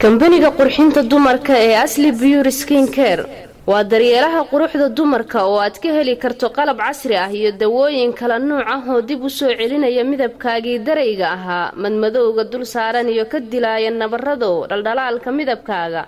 kambaniga qurxinta dumarka ee Asli Beauty Skin Care waa daryeelaha quruxda dumarka oo aad ka heli karto qalab casri ah iyo dawooyin kala nooc ah oo dib u soo celinaya midabkaagii darayga ahaa madmadowga dul saaran iyo ka dilaaya nabarrado dhaldhalaalka midabkaaga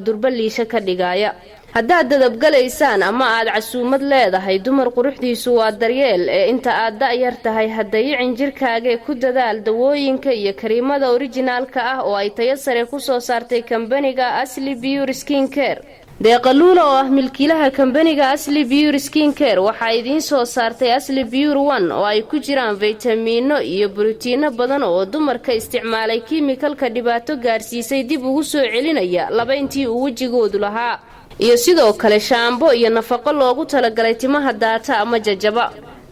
durba liisha ka dhigaya haddaad dadabgalaysaan ama aad casuumad leedahay dumar quruxdiisu waa daryeel ee inta aad da'yar tahay haddayicin jirkaaga ku dadaal dawooyinka iyo kariimada originaalka ah oo ay tayo sare ku soo saartay kambaniga Asli Beauty Skin Care deeqaluula oo ah milkiilaha kambaniga Asli Beauty Skin Care waxa idiin soo saartay Asli Beauty One oo ay ku jiraan fitamiino iyo borotiino badan oo dumarka isticmaalay kiimikalka dhibaato gaarsiisay dib ugu soo celinaya labayntii uu wajigoodu lahaa iyo sidoo kale shaambo iyo nafaqo loogu talagalay timaha daata ama jajaba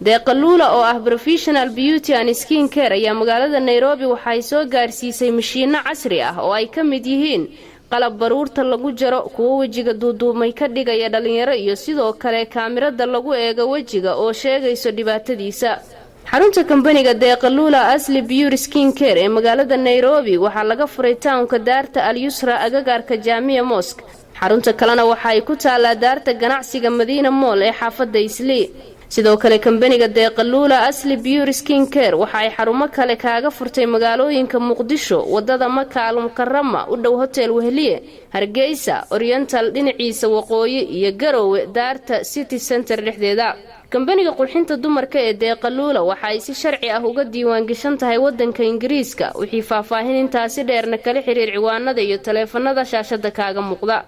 deeqaluula oo ah professional beauty and skin care ayaa magaalada Nairobi waxay soo gaarsiisay mashiino casri ah oo ay ka mid yihiin qalab baruurta lagu jaro kuwa wajiga duuduumay ka dhigaya dhalinyaro iyo sidoo kale kaamirada lagu eego wajiga oo sheegayso dhibaatadiisa xarunta kambaniga deeqaluula Asli Beauty Skin Care ee magaalada Nairobi waxaa laga furay townka daarta Al Yusra agagaarka Jamia Mosque xarunta kalena waxa ay ku taalaa daarta ganacsiga Madiina Mall ee xaafadda Islii sidoo kale kambaniga deeqaluula Asli Beauty Skin Care waxa ay xarumo kale kaaga furtay magaalooyinka Muqdisho wadada Maka Al Mukarrama u dhow Hotel Wehliye Hargeysa Oriental dhinaciisa waqooyi iyo Garowe daarta City Center dhexdeeda kambaniga qurxinta dumarka ee deeqaluula waxa ay si sharci ah uga diiwaan gashan tahay wadanka Ingiriiska wixii faahfaahin intaasi dheerna kala xiriir ciwaanada iyo taleefanada shaashada kaaga muuqda